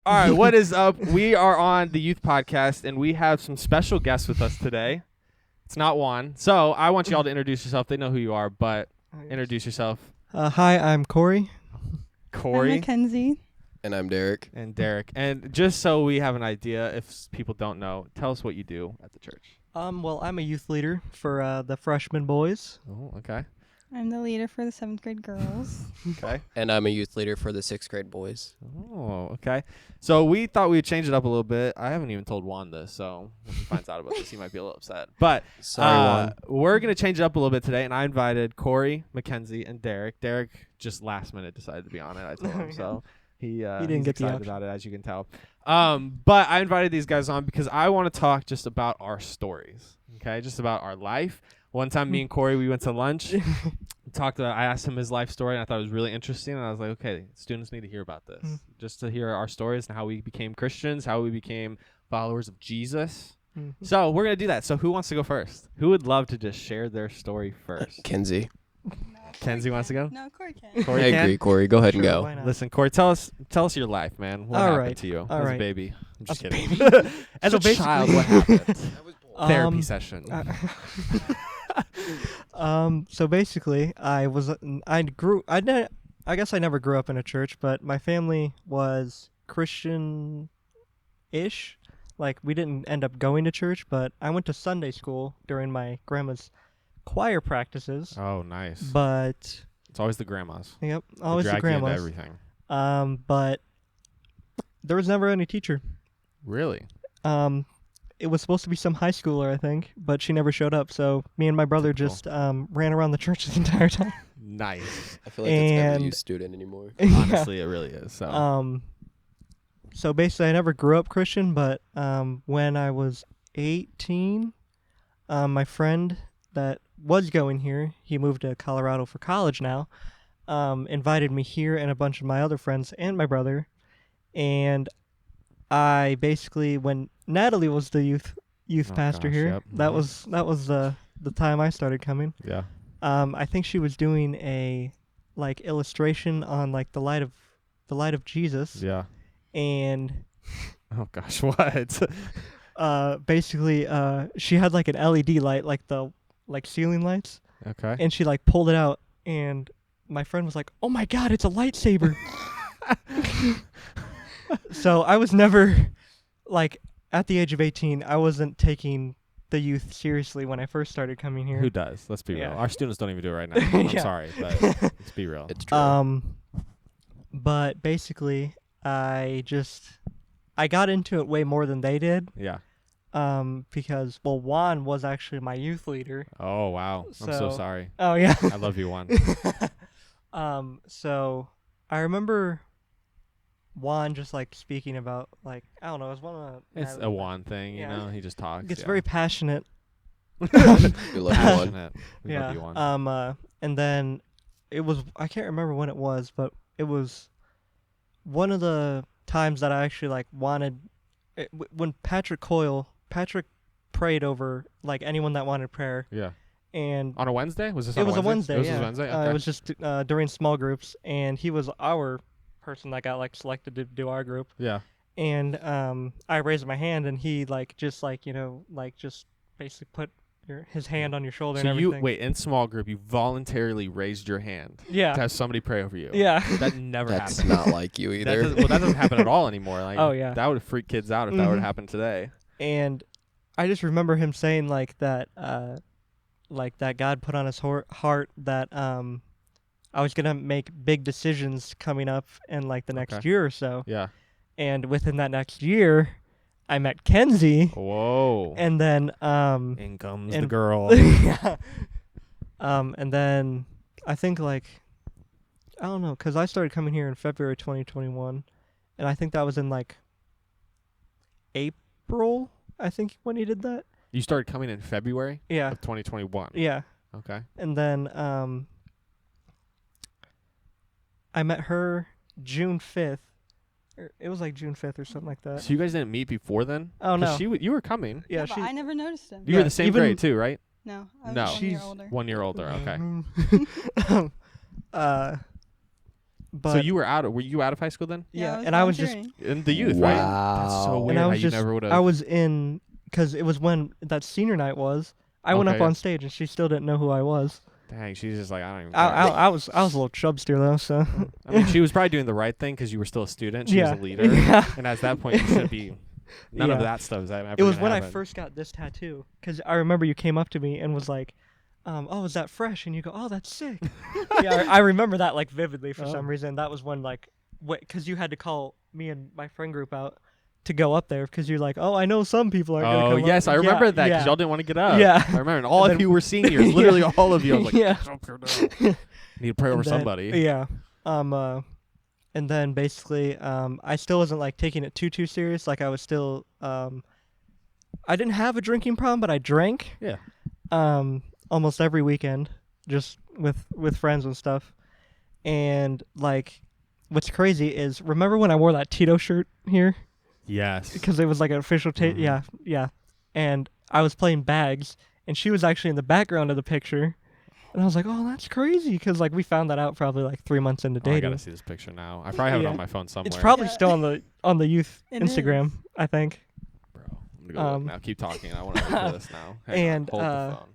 All right, what is up? We are on the Youth Podcast, and we have some special guests with us today. It's not Juan. So I want you all to introduce yourself. They know who you are, but introduce yourself. Hi, I'm Cory. Corey. I'm Mackenzie. And I'm Derek. And Derek. And just so we have an idea, if people don't know, tell us what you do at the church. Well, I'm a youth leader for the freshman boys. Oh, okay. I'm the leader for the 7th grade girls. Okay. And I'm a youth leader for the 6th grade boys. Oh, okay. So we thought we'd change it up a little bit. I haven't even told Juan this, so when he finds out about this, he might be a little upset. But Sorry, Juan. we're going to change it up a little bit today, and I invited Cory, Mackenzie, and Derek. Derek just last minute decided to be on it, I told him, so he didn't he's get the excited option. about it, as you can tell. But I invited these guys on because I want to talk just about our stories, okay, just about our life. One time, me and Cory, we went to lunch. I asked him his life story, and I thought it was really interesting. And I was like, okay, students need to hear about this, just to hear our stories and how we became Christians, how we became followers of Jesus. Mm-hmm. So we're going to do that. So who wants to go first? Who would love to just share their story first? Kenzie. Kenzie wants to go? No, Cory can. Cory I can? agree, Cory. Go ahead and Sure, go. why not? Listen, Cory, tell us your life, man. What All happened right, to you all as a right. baby? I'm just As a kidding. baby? As So a child, what happened? Therapy session. So basically, I guess I never grew up in a church, but my family was Christian-ish. Like, we didn't end up going to church, but I went to Sunday school during my grandma's choir practices. Oh, nice. But, It's always the grandmas. yep, They always the drag you into grandmas. everything. But there was never any teacher. Really? It was supposed to be some high schooler, I think, but she never showed up. So me and my brother Typical. just ran around the church the entire time. Nice. I feel like it's never And- a youth student anymore. Honestly, it really is. So. So basically, I never grew up Christian, but when I was 18, my friend that was going here, he moved to Colorado for college now, invited me here and a bunch of my other friends and my brother, and I basically, when Natalie was the youth Oh, pastor gosh, here, yep. that Mhm. was the time I started coming. Yeah. I think she was doing a like illustration on like the light of Jesus, Yeah. and Oh gosh, what? basically she had like an LED light, like the ceiling lights, Okay. and she like pulled it out, and my friend was like, "Oh my God, it's a lightsaber!" So I was never like, at the age of 18, I wasn't taking the youth seriously when I first started coming here. Who does? Let's be Yeah. real. Our students don't even do it right now. I'm Yeah. sorry, but let's be real. It's true. But basically, I got into it way more than they did. Yeah. Because Juan was actually my youth leader. Oh wow. I'm so So- sorry. Oh yeah. I love you, Juan. So I remember Juan just like speaking about, like, I don't know, it was one of It's a Juan thing, you Yeah. know. He just talks. gets yeah. very passionate. We love you, Juan. passionate. We love you, Juan. And then it was, I can't remember when it was, but it was one of the times that I actually like wanted when Patrick prayed over like anyone that wanted prayer, Yeah. and On a Wednesday? Was this it on was a Wednesday. It was yeah. a Wednesday? Okay. It was just during small groups, and he was our person that got like selected to do our group. yeah. And I raised my hand, and he like just like, you know, like just basically put his hand on your shoulder So and you everything. wait, in small group you voluntarily raised your hand Yeah. to have somebody pray over you. Yeah. That never That's happens. not like you That either. doesn't, well, that doesn't happen at all anymore. Like, Oh, yeah. that would freak kids out if that would Mhm. happen today. And I just remember him saying like that God put on his heart that I was gonna make big decisions coming up in like the next Okay. year or so. Yeah. And within that next year, I met Kenzie, Whoa. and then In comes the and- girl. yeah. And then I think like, I don't know, because I started coming here in February 2021, and I think that was in like April, I think, when he did that. You started coming in February Yeah. of 2021. Yeah. Okay. And then I met her June 5th. It was like June 5th or something like that. So you guys didn't meet before then? Oh, 'Cause no. you were coming. Yeah, but she. I never noticed him. You were Yeah, the same even- grade too, right? No, I was No. 1 year She's- older. 1 year older. Okay. But So you were out of high school then? yeah, and I was just volunteering. In the youth, right? That's so Wow. weird. and I how was you just never would I have. was in because it was when that senior night was. I went Okay, up yeah. on stage and she still didn't know who I was. Dang, she's just like, I don't even. I was a little chubster though, so I mean, she was probably doing the right thing because you were still a student. She was a leader, Yeah. and at that point, you should be. None of Yeah. that stuff is ever. It was gonna when I happen. first got this tattoo because I remember you came up to me and was like, "Oh, is that fresh?" And you go, "Oh, that's sick." Yeah, I remember that like vividly for some reason. That was when like, because you had to call me and my friend group out to go up there because you're like, "Oh, I know some people are gonna Oh come yes, up." I remember Yeah, that because yeah. y'all didn't want to get up. Yeah. I remember. And all And of then- you were seniors. Literally all of you. I was like, Yeah. "Get up here now." Need to pray over And then- somebody. Yeah. And then basically, I still wasn't like taking it too serious. Like I was still, I didn't have a drinking problem, but I drank. Yeah. Almost every weekend, just with friends and stuff. And like, what's crazy is remember when I wore that Tito shirt here Yes. because it was like an official Mhm. yeah. And I was playing bags, and she was actually in the background of the picture. And I was like, oh, that's crazy, because like we found that out probably like 3 months into Oh, I dating. gotta see this picture now. I probably have it Yeah. on my phone somewhere. It's probably Yeah. still on the youth It Instagram, I think. Bro, I'm gonna go look now. Keep talking. I want to look for this now. Hang on, And, hold the phone.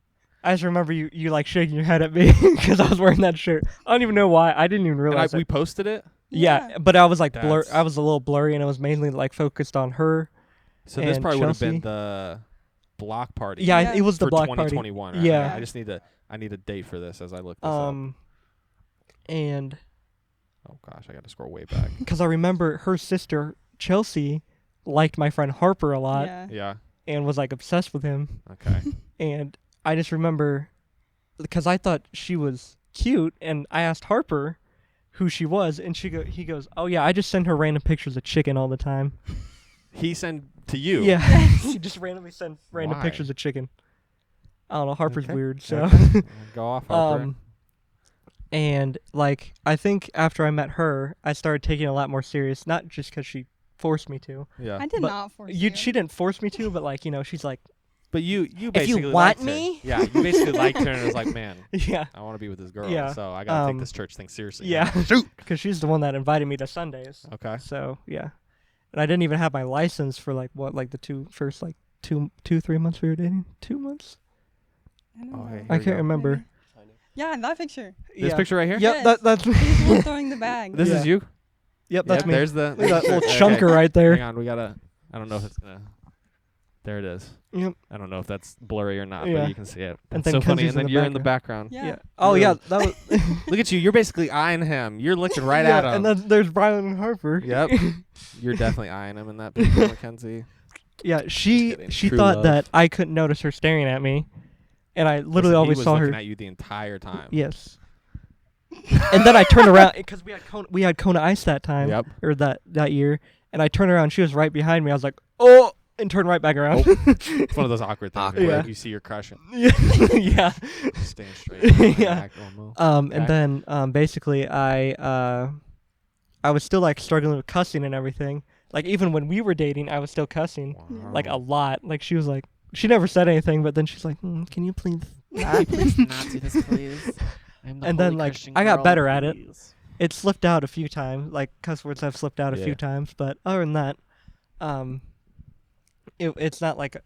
I just remember you like shaking your head at me because I was wearing that shirt. I don't even know why. I didn't even And realize we it. posted it. Yeah, but I was like blur. That's- I was a little blurry, and it was mainly like focused on her. So this And probably would have been Chelsea. the block party. Yeah, Yeah. it was the for block party. 2021. Right? Yeah. I need a date for this as I look this up. And Oh gosh, I got to scroll way back. because I remember her sister Chelsea liked my friend Harper a lot Yeah. Yeah. and was like obsessed with him. Okay. And I just remember because I thought she was cute, and I asked Harper who she was, and he goes, "Oh yeah, I just send her random pictures of chicken all the time." He sent to you. Yeah, he just randomly sent random Why? pictures of chicken. I don't know. Harper's Okay. weird, so. Okay. Go off, Harper. And like I think after I met her, I started taking it a lot more serious. Not just because she forced me to. Yeah. I did But not force She didn't force me to, but like she's like, But you If you basically want liked her. me? Yeah, you basically liked her and was like, man, yeah, I want to be with this girl. Yeah. So I gotta take Um, this church thing seriously. yeah, now. because she's the one that invited me to Sundays. Okay. So yeah, and I didn't even have my license for like the first 2-3 months we were dating. 2 months? I don't Oh, know. hey, here I we can't go. remember. Yeah, that picture. This Yeah. picture right here. Yep, Yes. that's He's the one throwing the bag. This Yeah. is you. yep, that's Yep, me. There's the. Look at that little Okay. chunker right there. Hang on, we gotta. I don't know if it's gonna. There it is. Yep. I don't know if that's blurry or not, Yeah. but you can see it. And That's then so funny. Kenzie's And in then the you're in the background. Yeah. Oh Really? yeah, that was. Look at you. You're basically eyeing him. You're looking right yeah, at him. And then there's Brian and Harper. Yep. You're definitely eyeing him in that picture, Mackenzie. Yeah, she kidding. True thought love. that I couldn't notice her staring at me, and I literally Listen, always he was saw looking her. at you the entire time. Yes. And then I turned around because we had Kona Ice that time Yep. or that year, and I turned around. She was right behind me. I was like, oh, and turned right back around. It's one of those awkward things Awkward. where Yeah. you see your crush and yeah. staying straight. Yeah. Back, almost. And Okay. then basically I was still like struggling with cussing and everything. Like even when we were dating, I was still cussing like a lot. Like she was like, she never said anything, but then she's like, can you please not? not do this, please. I'm And then like I got better at it. It slipped out a few times. Like cuss words have slipped out a Yeah. few times, but other than that, it's not like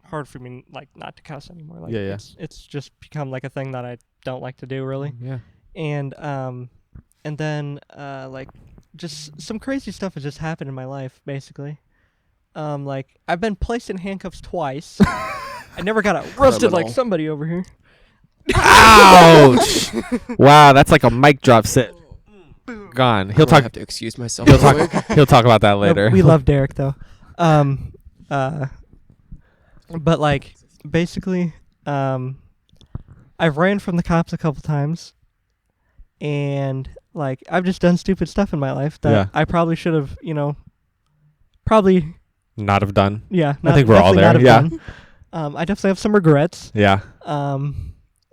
hard for me like not to cuss anymore. Like Yeah, yeah. it's just become like a thing that I don't like to do really. Yeah. And then like just some crazy stuff has just happened in my life basically. Like I've been placed in handcuffs twice. I never got arrested like Criminal. somebody over here. Ouch! Wow, that's like a mic drop sit. Gone. He'll I'm gonna talk. have to excuse myself. He'll real talk. quick. He'll talk about that No, later. we love Derek though. But like basically, I've ran from the cops a couple times, and like I've just done stupid stuff in my life that Yeah. I probably should have, probably Not have done. yeah. I think we're all definitely not there, have yeah. done. I definitely have some regrets. Yeah.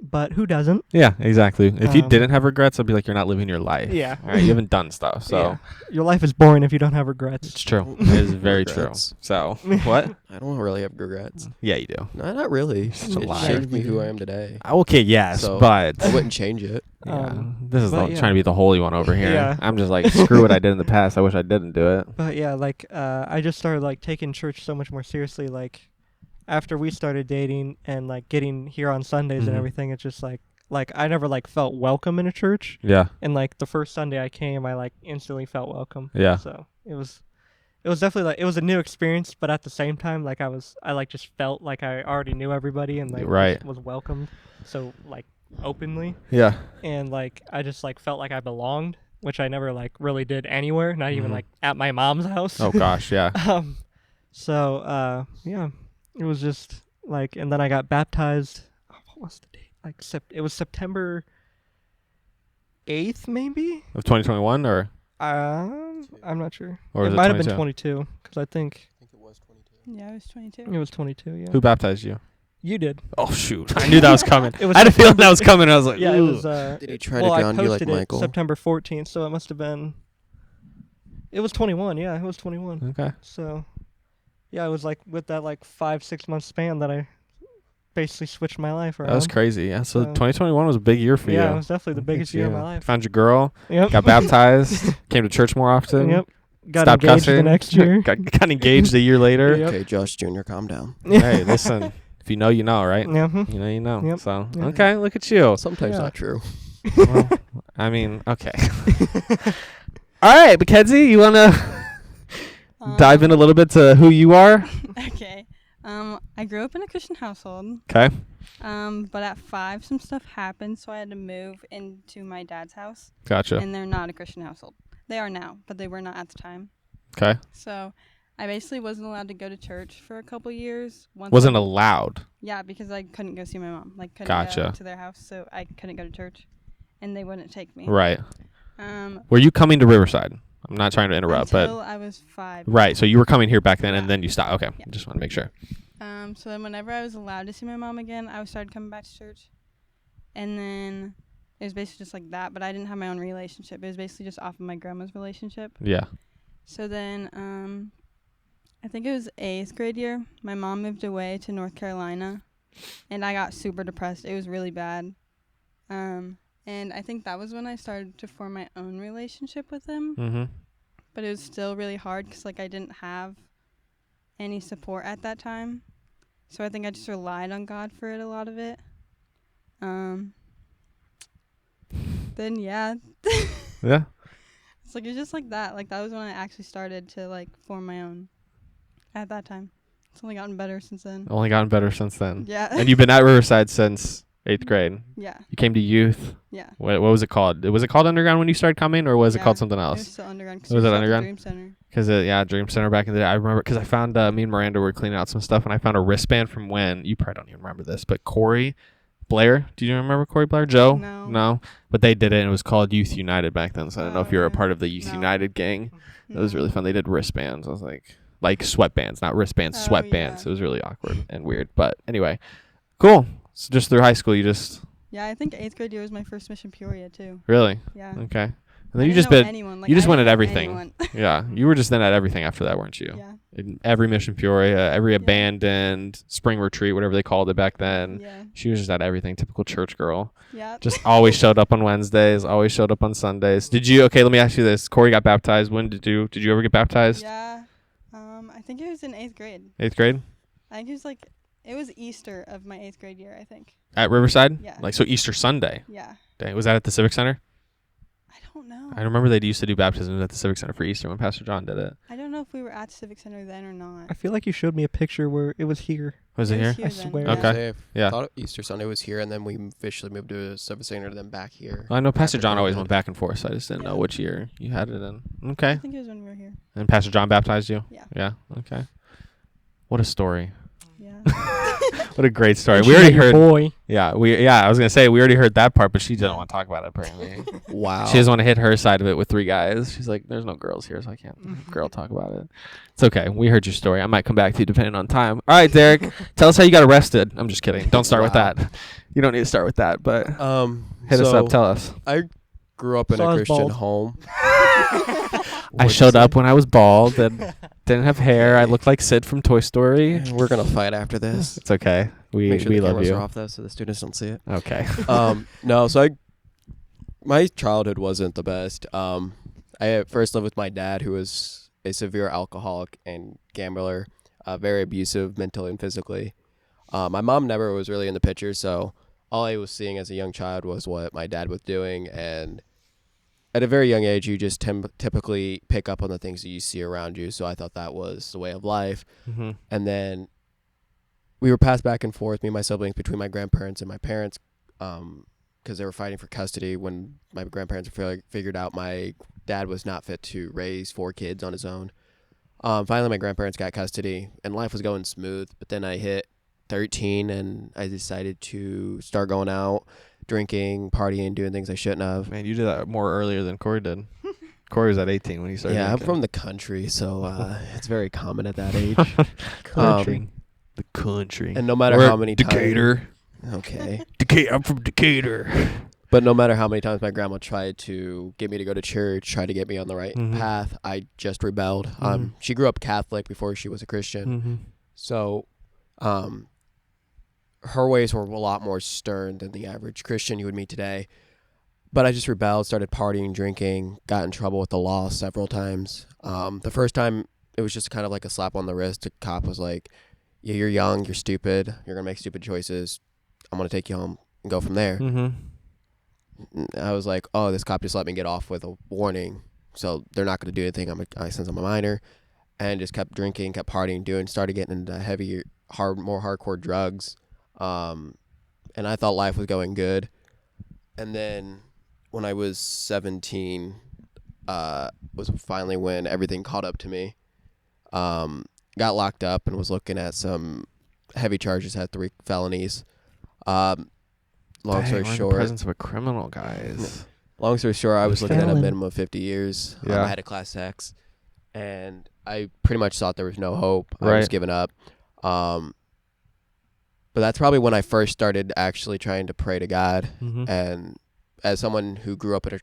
but who doesn't? Yeah, exactly. If you Um, didn't have regrets, I'd be like, you're not living your life. Yeah. All right, you haven't done stuff. So Yeah. Your life is boring if you don't have regrets. it's true. It is very true. Regrets. So what? I don't really have regrets. Yeah, you do. No, not really. Such a It liar. shaped me who I am today. Okay, yes, So, but I wouldn't change it. yeah, this is but yeah. trying to be the holy one over here. Yeah. I'm just like, screw what I did in the past. I wish I didn't do it. But yeah, like I just started like taking church so much more seriously. Like after we started dating and like getting here on Sundays Mhm. and everything, it's just like I never like felt welcome in a church. Yeah, And like the first Sunday I came, I like instantly felt welcome. yeah. So it was definitely like it was a new experience, but at the same time, like I like just felt like I already knew everybody and like Right. just was welcomed so like openly, Yeah. and like I just like felt like I belonged, which I never like really did anywhere, not even Mhm. like at my mom's house. Oh gosh, yeah. So yeah, it was just like, and then I got baptized. What was the date? Like it was September 8th, maybe. Of 2021 or I'm not sure. Or It was it might have been 22? 22 because I think I think it was 22. Yeah, I was 22. it was 22. Yeah. who baptized you? You did. Oh shoot, I knew that was coming. It was I had a feeling September- that was coming. I was like, Yeah, it ooh. was. Did he try well, to I ground you like posted it Michael? September 14th, so it must have been. It was 21. Yeah, it was 21. Okay. So, yeah, it was like with that like 5-6 month span that I basically switched my life around. That was crazy. Yeah. So So- 2021 was a big year for you. Yeah, it was definitely the Look at biggest year of you. my life. Found your girl. Yep. Got baptized. Came to church more often. Yep. Got Stopped engaged the cussing. next year. got engaged a year later. Yep. Okay, Josh Jr., calm down. Hey, listen. If you know, you know, right? Yeah. You know, you know. Yep. So Yeah. okay, look at you. Sometimes Yeah. not true. Well, I mean, okay. All right, Mackenzie, you wanna dive in a little bit to who you are? Okay. I grew up in a Christian household. Okay. But at 5, some stuff happened, so I had to move into my dad's house. Gotcha. And they're not a Christian household. They are now, but they were not at the time. Okay. So I basically wasn't allowed to go to church for a couple years. Wasn't allowed. Yeah, because I couldn't go see my mom. Like, couldn't Gotcha. go to their house, so I couldn't go to church. And they wouldn't take me. Right. Um, Were you coming to Riverside? I'm not trying to interrupt, until but I was 5. right. So you were coming here back then, and Yeah. then you stopped. Okay. Yeah. Just want to make sure. So then whenever I was allowed to see my mom again, I started coming back to church. And then it was basically just like that, but I didn't have my own relationship. It was basically just off of my grandma's relationship. Yeah. So then I think it was 8th grade year. My mom moved away to North Carolina, and I got super depressed. It was really bad. And I think that was when I started to form my own relationship with him. Mm-hmm. But it was still really hard because, like, I didn't have any support at that time. So I think I just relied on God for it, a lot of it. Then, yeah. Yeah. It's like, it's just like that. Like, that was when I actually started to, like, form my own at that time. It's only gotten better since then. Only gotten better since then. Yeah. And you've been at Riverside since 8th grade. Yeah. You came to youth. Yeah. What was it called? Was it called Underground when you started coming, or was it Yeah, called something It was else? still underground. 'cause Was we it was at the underground? Dream Center. Because Dream Center back in the day. I remember because I found me and Miranda were cleaning out some stuff, and I found a wristband from when you probably don't even remember this, but Cory Blair. Do you remember Cory Blair? Joe? No. But they did it, and it was called Youth United back then. So I don't know Oh, if you were a yeah. part of the Youth No. United gang. It was No. really fun. They did wristbands. I was like sweatbands, not wristbands, Oh, sweatbands. yeah. It was really awkward and weird. But anyway, cool. So just through high school, you just Yeah, I think 8th grade year was my first mission Peoria, too. really Yeah. okay. And I then you didn't just know been anyone. Like, you just I went didn't at know everything. anyone. Yeah, you were just then at everything after that, weren't you? Yeah. In every Mission Peoria, every Yeah. abandoned spring retreat, whatever they called it back then. Yeah. She was just at everything. Typical church girl. Yeah. Just always showed up on Wednesdays. Always showed up on Sundays. Did you? Okay, let me ask you this. Cory got baptized. When did you ever get baptized? Yeah. I think it was in 8th grade. 8th grade I think it was Easter of my 8th grade year, I think. at Riverside. Yeah. Like so Easter Sunday. Yeah. Dang, was that at the Civic Center? I don't know. I remember they used to do baptisms at the Civic Center for Easter when Pastor John did it. I don't know if we were at Civic Center then or not. I feel like you showed me a picture where it was here. Was it here? I swear. then, Okay. Yeah. I thought Easter Sunday was here, and then we officially moved to Civic Center, then back here. I know Pastor after John always COVID. went back and forth, so I just didn't know which year you had it in. Okay. I think it was when we were here. And Pastor John baptized you? Yeah. Yeah. Okay. What a story. Yeah. What a great story. And We she already had your heard. boy. Yeah, I was gonna say we already heard that part, but she didn't want to talk about it apparently. Wow. She doesn't want to hit her side of it with 3 guys. She's like, there's no girls here, so I can't girl talk about it. It's okay. We heard your story. I might come back to you depending on time. All right, Derek, tell us how you got arrested. I'm just kidding. Don't start with Wow. that. You don't need to start with that, but hit us so up. Tell us. I grew up in So I a was Christian bald. home. I What'd you showed say? up when I was bald and didn't have hair. I looked like Sid from Toy Story. We're gonna fight after this. It's okay. Make sure We the love cameras you. are off though, so the students don't see it. Okay. No, so my childhood wasn't the best. I at first lived with my dad, who was a severe alcoholic and gambler, very abusive mentally and physically. My mom never was really in the picture, so all I was seeing as a young child was what my dad was doing. And at a very young age, you just typically pick up on the things that you see around you. So I thought that was the way of life. Mm-hmm. And then we were passed back and forth, me and my siblings, between my grandparents and my parents, because they were fighting for custody when my grandparents figured out my dad was not fit to raise 4 kids on his own. Finally, my grandparents got custody, and life was going smooth. But then I hit 13, and I decided to start going out, drinking, partying, doing things I shouldn't have. Man, you did that more earlier than Cory did. Cory was at 18 when he started. Yeah, I'm drinking. from the country, so it's very common at that age. Country. The country. And no matter We're how many Decatur. Okay. Decatur. I'm from Decatur. But no matter how many times my grandma tried to get me to go to church, tried to get me on the right Mhm. path, I just rebelled. Mhm. She grew up Catholic before she was a Christian. Mm-hmm. So her ways were a lot more stern than the average Christian you would meet today. But I just rebelled, started partying, drinking, got in trouble with the law several times. The first time, it was just kind of like a slap on the wrist. The cop was like, yeah, you're young, you're stupid, you're going to make stupid choices. I'm going to take you home and go from there. Mm-hmm. I was like, oh, this cop just let me get off with a warning. So they're not going to do anything since I'm a minor. And just kept drinking, kept partying, started getting into heavier, more hardcore drugs. And I thought life was going good. And then when I was 17, was finally when everything caught up to me. Got locked up and was looking at some heavy charges, had 3 felonies. Long story we're in the short, presence of a criminal, guys. long story short, I was looking at a Felon. minimum of 50 years. Yeah. I had a class X, and I pretty much thought there was no hope. I was Right. giving up. But that's probably when I first started actually trying to pray to God. Mm-hmm. And as someone who grew up in a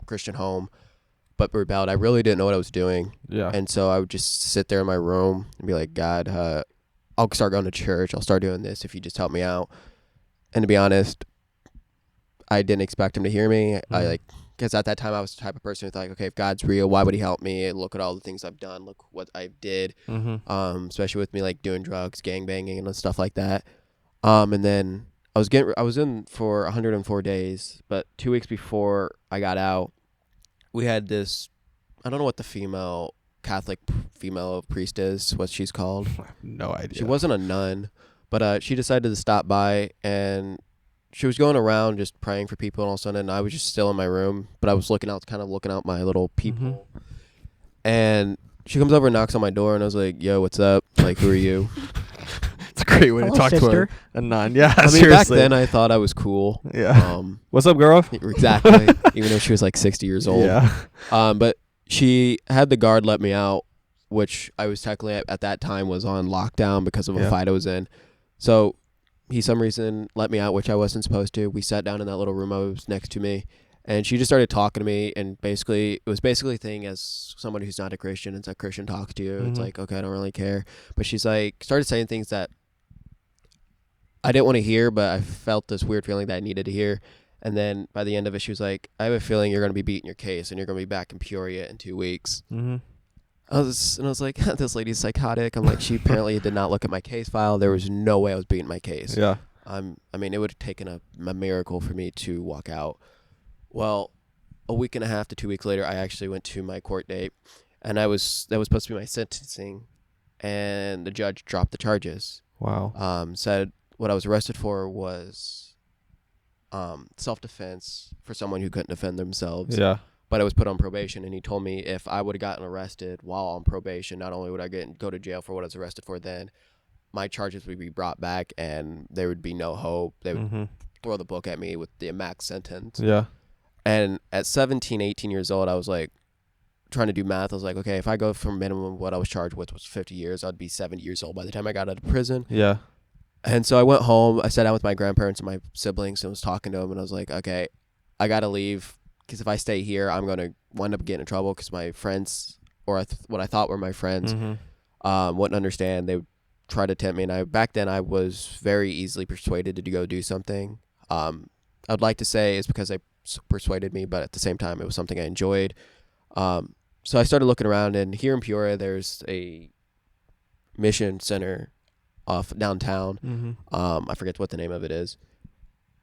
Christian home, but rebelled, I really didn't know what I was doing. Yeah. And so I would just sit there in my room and be like, God, I'll start going to church. I'll start doing this if you just help me out. And to be honest, I didn't expect him to hear me. Because at that time I was the type of person who thought, okay, if God's real, why would he help me? Look at all the things I've done. Look what I did. Mm-hmm. Especially with me like doing drugs, gangbanging and stuff like that. And then I was in for 104 days, but 2 weeks before I got out, we had this, I don't know what the Catholic female priest is, what she's called. I have no idea. She wasn't a nun, but she decided to stop by, and she was going around just praying for people, and all of a sudden I was just still in my room, but I was looking out my little peephole. And she comes over and knocks on my door, and I was like, yo, what's up? Like, who are you? It's a great way Hello, to talk sister. to a nun. Yeah, I mean, seriously. back then I thought I was cool. Yeah. What's up, girl? Exactly. Even though she was like 60 years old. Yeah. But she had the guard let me out, which I was technically at that time was on lockdown because of a fight I was in. So he, some reason, let me out, which I wasn't supposed to. We sat down in that little room that was next to me, and she just started talking to me, and it was basically a thing as someone who's not a Christian, it's a Christian talks to you. It's Mhm. like, okay, I don't really care. But she's like, started saying things that I didn't want to hear, but I felt this weird feeling that I needed to hear. And then by the end of it, she was like, I have a feeling you're going to be beating your case, and you're going to be back in Peoria in 2 weeks. Mm-hmm. I was like, this lady's psychotic. I'm like, she apparently did not look at my case file. There was no way I was beating my case. Yeah. I mean, it would have taken a miracle for me to walk out. Well, a week and a half to 2 weeks later, I actually went to my court date, and that was supposed to be my sentencing, and the judge dropped the charges. Wow. Said what I was arrested for was self-defense for someone who couldn't defend themselves. Yeah. But I was put on probation, and he told me if I would have gotten arrested while on probation, not only would I go to jail for what I was arrested for then, my charges would be brought back, and there would be no hope. They would Mm-hmm. throw the book at me with the max sentence. Yeah. And at 17, 18 years old, I was like trying to do math. I was like, okay, if I go from minimum what I was charged with was 50 years, I'd be 70 years old by the time I got out of prison. Yeah. And so I went home. I sat down with my grandparents and my siblings and was talking to them. And I was like, okay, I got to leave because if I stay here, I'm going to wind up getting in trouble because my friends, or what I thought were my friends, wouldn't understand. They would try to tempt me. And back then I was very easily persuaded to go do something. I'd like to say it's because they persuaded me, but at the same time, it was something I enjoyed. So I started looking around, and here in Peoria, there's a mission center off downtown. I forget what the name of it is,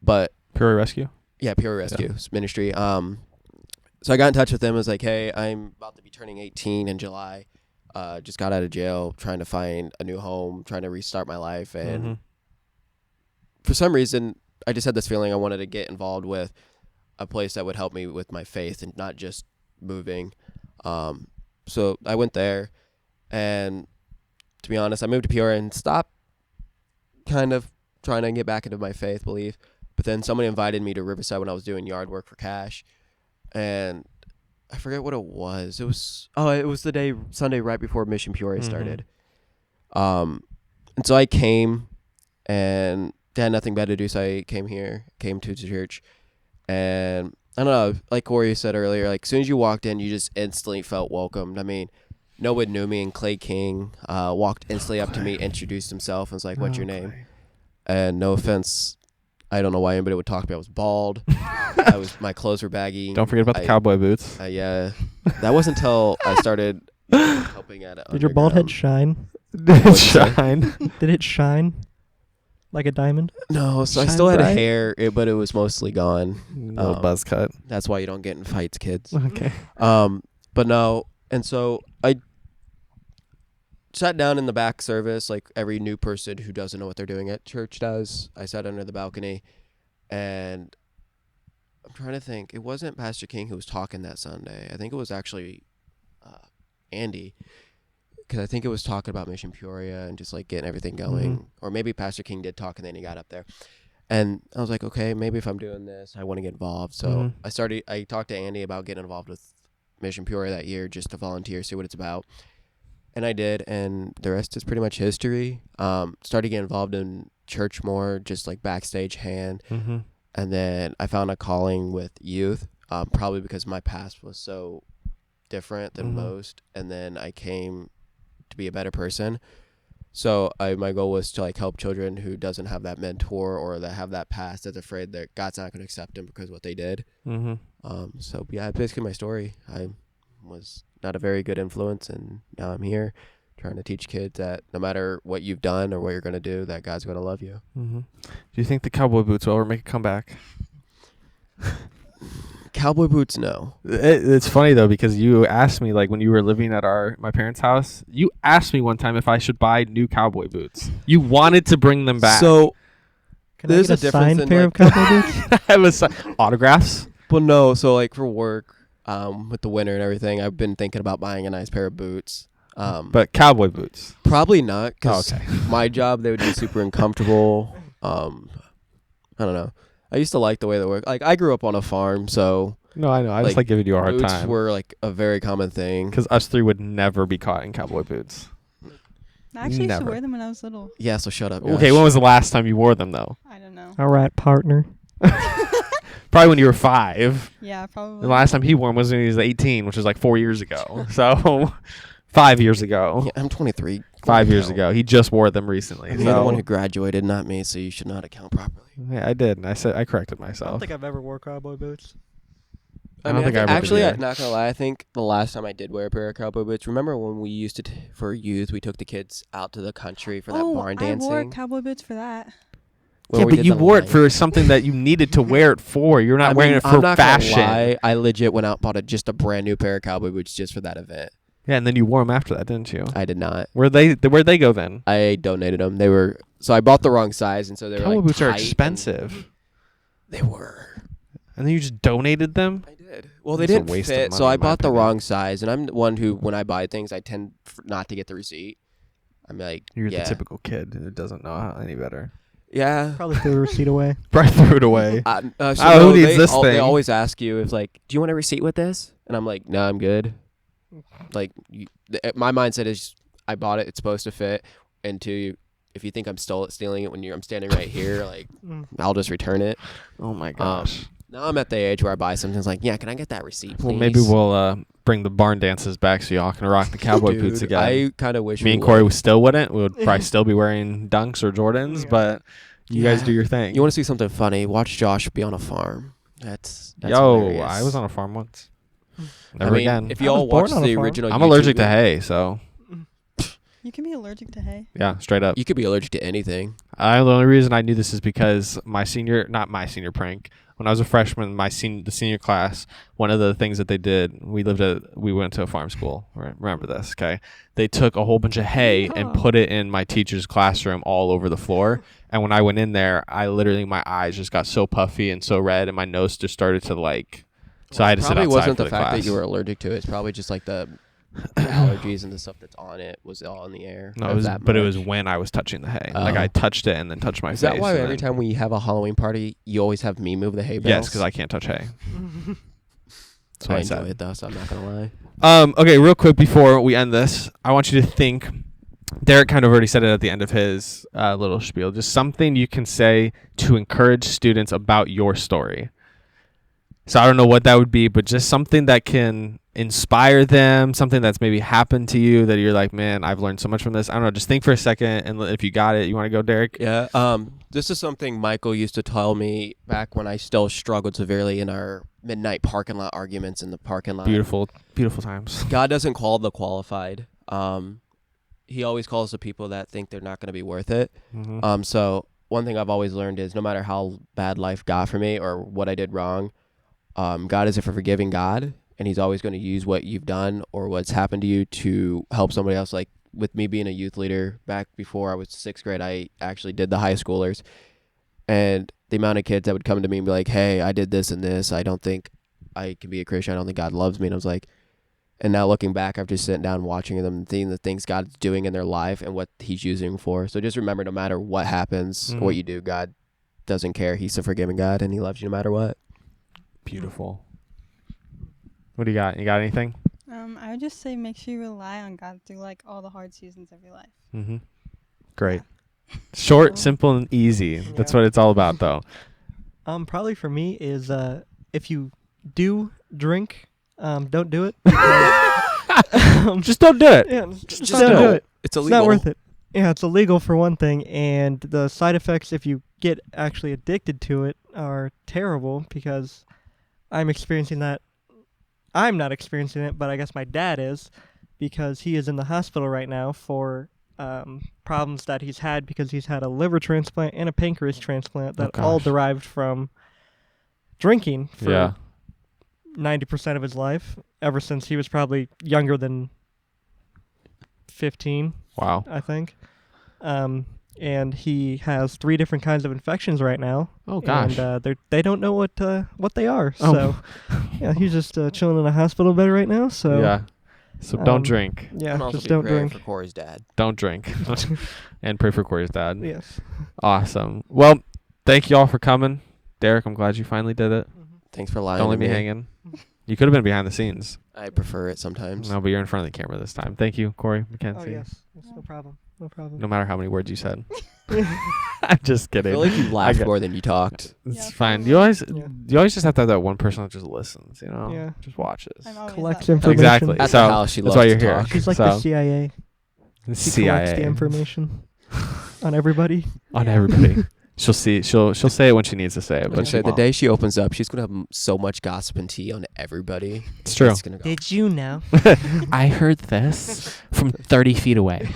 but Peoria Rescue. Yeah, Peoria Rescue Ministry. So I got in touch with them. I was like, hey, I'm about to be turning 18 in July. Just got out of jail, trying to find a new home, trying to restart my life, and for some reason, I just had this feeling I wanted to get involved with a place that would help me with my faith and not just moving. So I went there, and to be honest, I moved to Peoria and stopped kind of trying to get back into my faith belief. But then someone invited me to Riverside when I was doing yard work for cash, and I forget what it was. It was the Sunday right before Mission Peoria started. And so I came, and they had nothing better to do, so I came to the church, and I don't know, like Cory said earlier, like as soon as you walked in, you just instantly felt welcomed. I mean, no one knew me, and Clay King walked instantly up to me, introduced himself, and was like, "What's your name?" And no offense, I don't know why anybody would talk to me. I was bald. My clothes were baggy. Don't forget about the cowboy boots. Yeah, that wasn't until I started helping at it. Did your bald head shine? Did it shine? Did it shine like a diamond? No, so I Shine still had bright? hair, but it was mostly gone. No buzz cut. That's why you don't get in fights, kids. Okay. But no, and so I sat down in the back service like every new person who doesn't know what they're doing at church does. I sat under the balcony, and I'm trying to think. It wasn't Pastor King who was talking that Sunday. I think it was actually Andy, because I think it was talking about Mission Peoria and just like getting everything going. Or maybe Pastor King did talk, and then he got up there. And I was like, okay, maybe if I'm doing this, I want to get involved. So I talked to Andy about getting involved with Mission Peoria that year just to volunteer, see what it's about. And I did, and the rest is pretty much history. Started getting involved in church more, just like backstage hand. And then I found a calling with youth, probably because my past was so different than most. And then I came to be a better person. So my goal was to like help children who doesn't have that mentor or that have that past that's afraid that God's not going to accept them because of what they did. So yeah, basically my story. I was not a very good influence, and now I'm here trying to teach kids that no matter what you've done or what you're going to do, that God's going to love you. Do you think the cowboy boots will ever make a comeback? Cowboy boots, no. It's funny though, because you asked me, like when you were living at my parents' house, you asked me one time if I should buy new cowboy boots. You wanted to bring them back. So Can I there's get a a difference signed in, pair like- of cowboy boots? I was autographs. Well, no. So like for work, with the winter and everything, I've been thinking about buying a nice pair of boots. But cowboy boots. Probably not, because Okay. my job, they would be super uncomfortable. I don't know. I used to like the way they work. Like I grew up on a farm, so No, I know. I just like giving you a hard boots time. were like a very common thing. Because us three would never be caught in cowboy boots. I actually used to Never. wear them when I was little. Yeah, so shut up. Okay, Josh. when was the last time you wore them though? I don't know. All right, partner. Probably when you were 5. Yeah, probably. The last time he wore them was when he was 18, which was like 4 years ago. So 5 years ago. Yeah, I'm 23. 5 years ago. He just wore them recently. You're the one who graduated, not me, so you should not account properly. Yeah, I did. And I corrected I don't myself. think I've ever wore cowboy boots. I don't think I ever did actually, either. not gonna lie. I think the last time I did wear a pair of cowboy boots. Remember when we used to for youth, we took the kids out to the country for that barn dancing. I wore cowboy boots for that. When Yeah, we but did you the wore it line. for something that you needed to wear it for. You're not I wearing mean, it for I'm not gonna fashion. lie, I legit went out and bought just a brand new pair of cowboy boots just for that event. Yeah, and then you wore them after that, didn't you? I did not. Where'd they go then? I donated them. They were so I bought the wrong size, and so they were Cowboy like boots are tight, and expensive. They were. And then you just donated them? I did. Well, they That's a didn't waste of fit, so money, I in my bought the opinion. wrong size, and I'm the one who, when I buy things, I tend not to get the receipt. I'm like, You're yeah, the typical kid who doesn't know how any better. yeah. Probably threw the receipt away. Probably threw it away. So Oh, who needs this They thing? always ask you if like, do you want a receipt with this? And I'm like, no, I'm good. Like, my mindset is, I bought it. It's supposed to fit. And two, if you think I'm stealing it when I'm standing right here, like I'll just return it. Oh my gosh. Now I'm at the age where I buy something. It's like, yeah, can I get that receipt, please? Well, maybe we'll bring the barn dances back so y'all can rock the cowboy boots again. I kind of wish me and Cory still wouldn't. We would probably still be wearing Dunks or Jordans, but you guys do your thing. You want to see something funny? Watch Josh be on a farm. That's hilarious. I was on a farm once. Never again. If you all watch the original, I'm allergic to hay, so. You can be allergic to hay. Yeah, straight up. You could be allergic to anything. The only reason I knew this is because not my senior prank. When I was a freshman, the senior class, one of the things that they did, we went to a farm school. Remember this, okay? They took a whole bunch of hay and put it in my teacher's classroom all over the floor. And when I went in there, my eyes just got so puffy and so red, and my nose just started to so I had to sit outside. Probably wasn't the fact that you were allergic to it. It's probably just like the allergies and the stuff that's on it was all in the air. No, it was when I was touching the hay. Like I touched it and then touched my face. Is that why every time we have a Halloween party, you always have me move the hay bales? Yes, because I can't touch hay. That's what I enjoy said. it though, so I'm not gonna lie. Okay, real quick before we end this, I want you to think. Derek kind of already said it at the end of his little spiel. Just something you can say to encourage students about your story. So I don't know what that would be, but just something that can inspire them, something that's maybe happened to you that you're like, man, I've learned so much from this. I don't know. Just think for a second, and if you got it, you want to go, Derek? Yeah. This is something Michael used to tell me back when I still struggled severely in our midnight parking lot arguments in the parking lot. Beautiful, beautiful times. God doesn't call the qualified. He always calls the people that think they're not going to be worth it. Mm-hmm. So one thing I've always learned is no matter how bad life got for me or what I did wrong, God is a forgiving God, and he's always going to use what you've done or what's happened to you to help somebody else. Like with me being a youth leader back before I was 6th grade, I actually did the high schoolers, and the amount of kids that would come to me and be like, hey, I did this and this. I don't think I can be a Christian. I don't think God loves me. And I was like, and now looking back, I've just sitting down watching them and seeing the things God's doing in their life and what he's using them for. So just remember, no matter what happens, what you do, God doesn't care. He's a forgiving God, and he loves you no matter what. Beautiful. What do you got? You got anything? I would just say make sure you rely on God through all the hard seasons of your life. Mm-hmm. Great. Short, simple, and easy. That's what it's all about, though. Probably for me is if you do drink, don't do it. Just don't do it. Yeah, just don't do it. It's illegal. It's not worth it. Yeah, it's illegal for one thing, and the side effects if you get actually addicted to it are terrible because I'm experiencing that. I'm not experiencing it, but I guess my dad is because he is in the hospital right now for problems that he's had because he's had a liver transplant and a pancreas transplant that all derived from drinking for 90% of his life ever since he was probably younger than 15. Wow. I think. And he has 3 different kinds of infections right now. Oh gosh. And they don't know what they are. So yeah, he's just chilling in a hospital bed right now. So yeah. So don't drink. Yeah, just don't drink. For Cory's dad. Don't drink. And pray for Cory's dad. Yes. Awesome. Well, thank you all for coming. Derek, I'm glad you finally did it. Thanks for lying. Don't leave me hanging. You could have been behind the scenes. I prefer it sometimes. No, but you're in front of the camera this time. Thank you, Cory, Mackenzie. Oh yes, no problem. No problem. No matter how many words you said. I'm just kidding. I feel like you laughed more than you talked. It's fine. You always just have to have that one person that just listens, Yeah. just watches. Collects information. Exactly. At so the house, she that's loves why to you're here. talk. She's like the CIA. The She CIA. collects the information on everybody. On everybody. She'll say it when she needs to say it, but the day she opens up, she's gonna have so much gossip and tea on everybody. It's true. Did you know? I heard this from 30 feet away.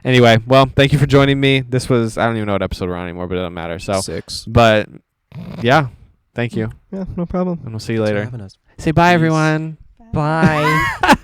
Anyway, well, thank you for joining me. This was, I don't even know what episode we're on anymore, but it doesn't matter. So 6. But yeah, thank you. Yeah, no problem. And we'll see you later. Thanks for having us. Say bye, everyone. Bye. Bye.